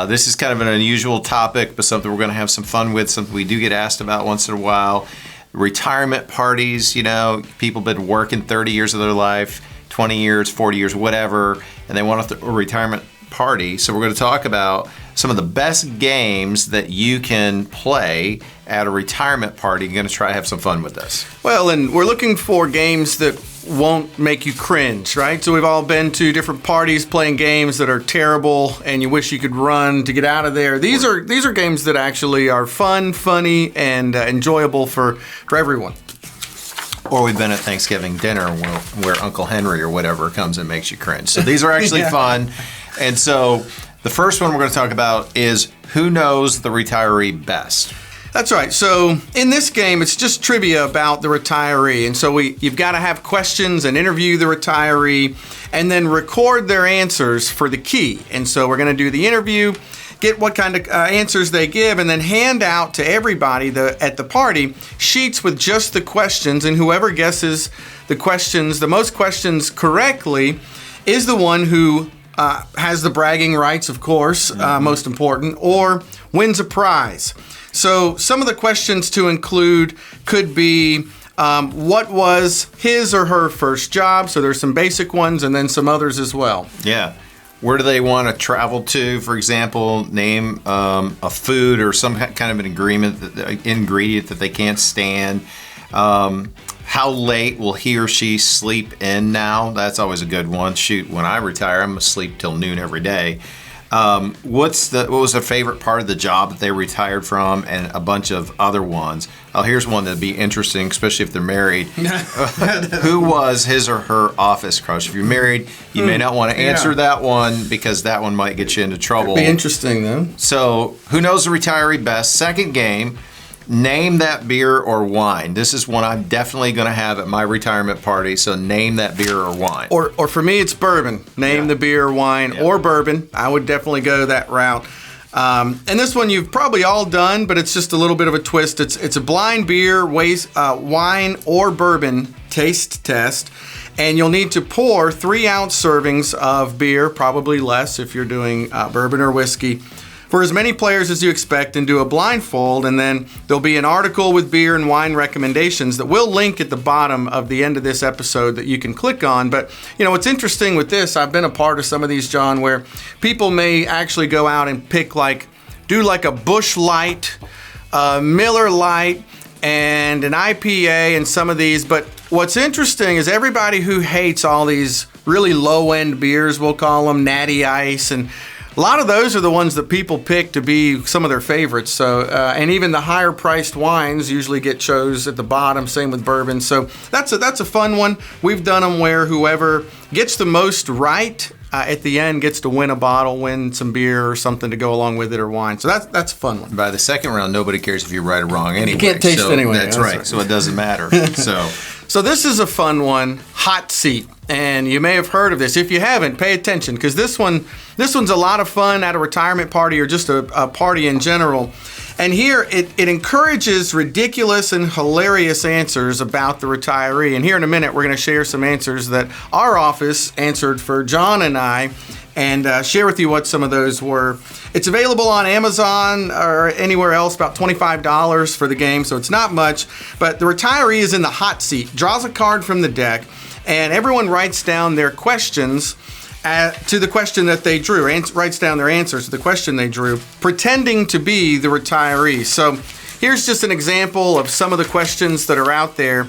This is kind of an unusual topic, but something we're going to have some fun with, something we do get asked about once in a while. Retirement parties, people have been working 30 years of their life, 20 years, 40 years, whatever, and they want a retirement party. So we're going to talk about some of the best games that you can play at a retirement party. You're going to try to have some fun with this. Well, and we're looking for games that won't make you cringe, right? So we've all been to different parties playing games that are terrible and you wish you could run to get out of there. These are games that actually are fun, funny, and enjoyable for everyone. Or we've been at Thanksgiving dinner where Uncle Henry or whatever comes and makes you cringe. So these are actually fun. And so the first one we're going to talk about is who knows the retiree best? That's right. So in this game, it's just trivia about the retiree. And so you've got to have questions and interview the retiree and then record their answers for the key. And so we're going to do the interview, get what kind of answers they give, and then hand out to everybody at the party sheets with just the questions. And whoever guesses the most questions correctly is the one who has the bragging rights, of course, most important, or wins a prize. So some of the questions to include could be what was his or her first job? So there's some basic ones and then some others as well. Yeah. Where do they want to travel to? For example, name a food or some kind of an ingredient that they can't stand. How late will he or she sleep in now? That's always a good one. Shoot, when I retire, I'm going to sleep till noon every day. What was their favorite part of the job that they retired from, and a bunch of other ones. Oh, here's one that'd be interesting, especially if they're married. Who was his or her office crush? If you're married, you may not want to answer that one because that one might get you into trouble. It'd be interesting, though. So, who knows the retiree best? Second game. Name that beer or wine. This is one I'm definitely going to have at my retirement party, so name that beer or wine. Or for me, it's bourbon. Name the beer or wine or bourbon. I would definitely go that route. And this one you've probably all done, but it's just a little bit of a twist. It's a blind beer, wine, or bourbon taste test, and you'll need to pour 3-ounce servings of beer, probably less if you're doing bourbon or whiskey, for as many players as you expect, and do a blindfold, and then there'll be an article with beer and wine recommendations that we'll link at the bottom of the end of this episode that you can click on. But what's interesting with this, I've been a part of some of these, John, where people may actually go out and pick do a Busch Light, Miller Light, and an IPA and some of these. But what's interesting is everybody who hates all these really low-end beers, we'll call them, Natty Ice, and a lot of those are the ones that people pick to be some of their favorites. So, and even the higher priced wines usually get chose at the bottom. Same with bourbon. So that's a fun one. We've done them where whoever gets the most right at the end gets to win a bottle, win some beer or something to go along with it, or wine. So that's a fun one. By the second round, nobody cares if you're right or wrong anyway. You can't taste anyway. That's right. So it doesn't matter. So this is a fun one, hot seat, and you may have heard of this. If you haven't, pay attention, because this one's a lot of fun at a retirement party or just a party in general. And here it encourages ridiculous and hilarious answers about the retiree. And here in a minute, we're going to share some answers that our office answered for John and I, and share with you what some of those were. It's available on Amazon or anywhere else, about $25 for the game, so it's not much. But the retiree is in the hot seat, draws a card from the deck, and everyone writes down their questions to the question that they drew, writes down their answers to the question they drew, pretending to be the retiree. So here's just an example of some of the questions that are out there.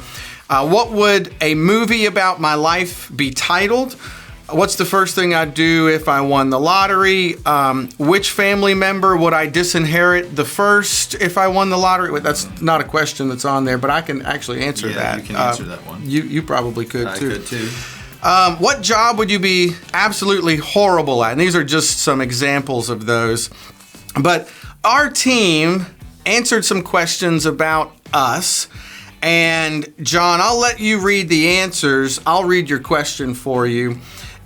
What would a movie about my life be titled? What's the first thing I'd do if I won the lottery? Which family member would I disinherit the first if I won the lottery? That's not a question that's on there, but I can actually answer that. You can answer that one. You probably could, too. I could, too. What job would you be absolutely horrible at? And these are just some examples of those. But our team answered some questions about us. And, John, I'll let you read the answers. I'll read your question for you.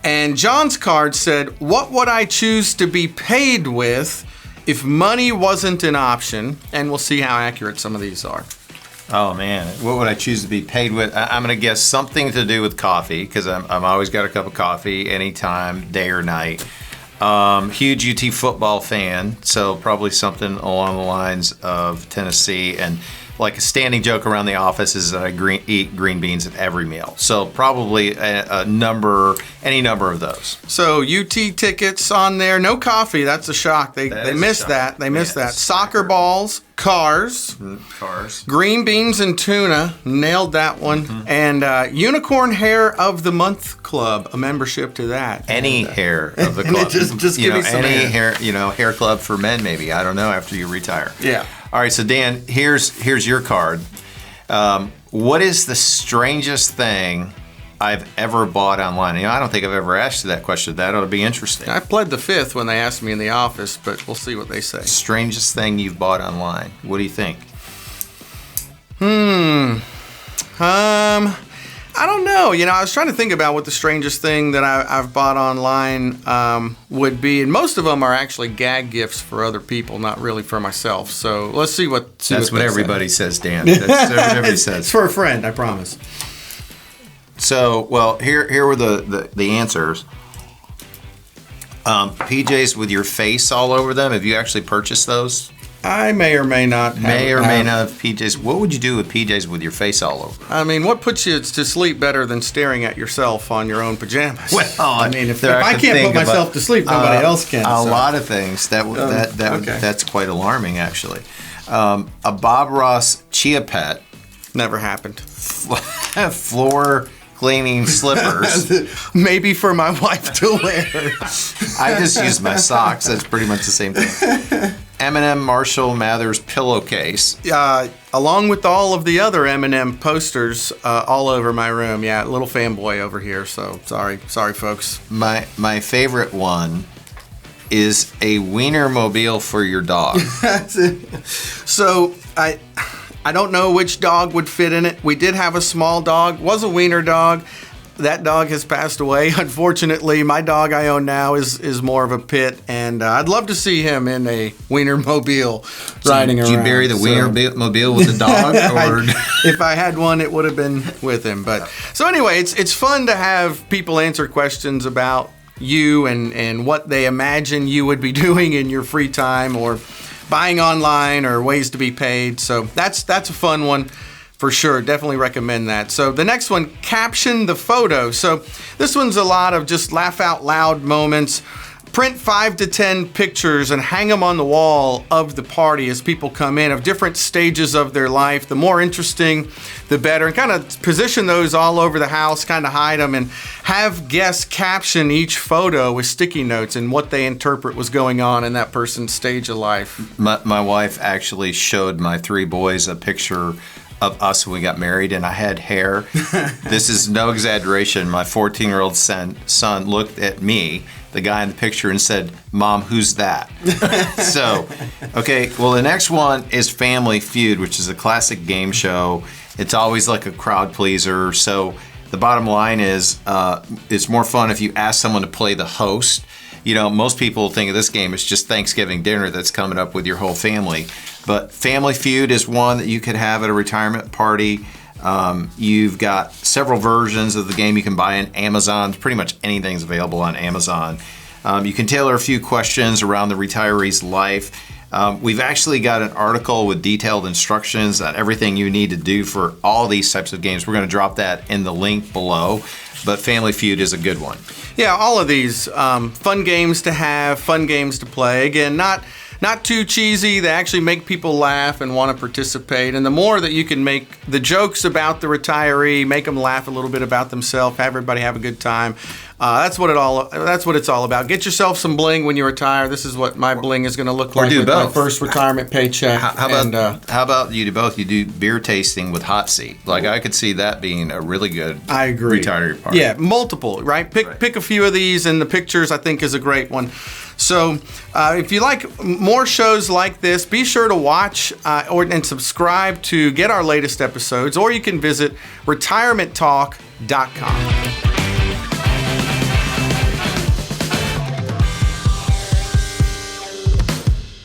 And John's card said, what would I choose to be paid with if money wasn't an option? And we'll see how accurate some of these are. Oh, man. What would I choose to be paid with? I'm going to guess something to do with coffee, because I'm always got a cup of coffee anytime, day or night. Huge UT football fan, so probably something along the lines of Tennessee. And like a standing joke around the office is that I eat green beans at every meal. So probably any number of those. So UT tickets on there. No coffee. That's a shock. They missed that. They missed that. Soccer balls, cars. Green beans and tuna. Nailed that one. And Unicorn Hair of the Month Club. A membership to that. Any hair of the club. just give me some any hair. hair club for men maybe. I don't know, after you retire. Yeah. All right, so Dan, here's your card. What is the strangest thing I've ever bought online? I don't think I've ever asked you that question. That ought to be interesting. I pled the fifth when they asked me in the office, but we'll see what they say. Strangest thing you've bought online. What do you think? I don't know. I was trying to think about what the strangest thing that I've bought online would be, and most of them are actually gag gifts for other people, not really for myself. So let's see what. That's what everybody says, Dan. That's what everybody says. It's for a friend, I promise. So, well, here were the answers. PJs with your face all over them. Have you actually purchased those? I may or may not have. May or may not have PJs. What would you do with PJs with your face all over? I mean, what puts you to sleep better than staring at yourself on your own pajamas? Well, I mean, if I can't put myself to sleep, nobody else can. A lot of things. That's quite alarming, actually. A Bob Ross Chia Pet. Never happened. Floor cleaning slippers. Maybe for my wife to wear. I just use my socks. That's pretty much the same thing. M&M Marshall Mathers pillowcase. Along with all of the other M&M posters all over my room. Yeah, little fanboy over here. So sorry, folks. My favorite one is a Wienermobile for your dog. So I don't know which dog would fit in it. We did have a small dog. Was a wiener dog. That dog has passed away. Unfortunately, my dog I own now is more of a pit, and I'd love to see him in a Wienermobile riding around. Did you bury the Wienermobile with the dog? Or? If I had one, it would have been with him. But so anyway, it's fun to have people answer questions about you and what they imagine you would be doing in your free time, or buying online, or ways to be paid. So that's a fun one. For sure, definitely recommend that. So the next one, Caption the Photo. So this one's a lot of just laugh out loud moments. Print 5 to 10 pictures and hang them on the wall of the party as people come in, of different stages of their life. The more interesting, the better. And kind of position those all over the house, kind of hide them, and have guests caption each photo with sticky notes and what they interpret was going on in that person's stage of life. My wife actually showed my 3 boys a picture of us when we got married, and I had hair. This is no exaggeration. My 14-year-old son looked at me, the guy in the picture, and said, "Mom, who's that?" So, okay, well, the next one is Family Feud, which is a classic game show. It's always like a crowd pleaser. So the bottom line is it's more fun if you ask someone to play the host. Most people think of this game as just Thanksgiving dinner that's coming up with your whole family. But Family Feud is one that you could have at a retirement party. You've got several versions of the game you can buy on Amazon. Pretty much anything's available on Amazon. You can tailor a few questions around the retiree's life. We've actually got an article with detailed instructions on everything you need to do for all these types of games. We're going to drop that in the link below. But Family Feud is a good one. Yeah, all of these fun games to have, fun games to play. Again, not too cheesy. They actually make people laugh and want to participate. And the more that you can make the jokes about the retiree, make them laugh a little bit about themselves, have everybody have a good time. That's what it's all about. Get yourself some bling when you retire. This is what my bling is going to look like do with both. my first retirement paycheck. How about you do both? You do beer tasting with hot seat. Like, I could see that being a really good retiree party. Yeah, multiple, right? Pick a few of these, and the pictures I think is a great one. So if you like more shows like this, be sure to watch and subscribe to get our latest episodes, or you can visit retirementtalk.com.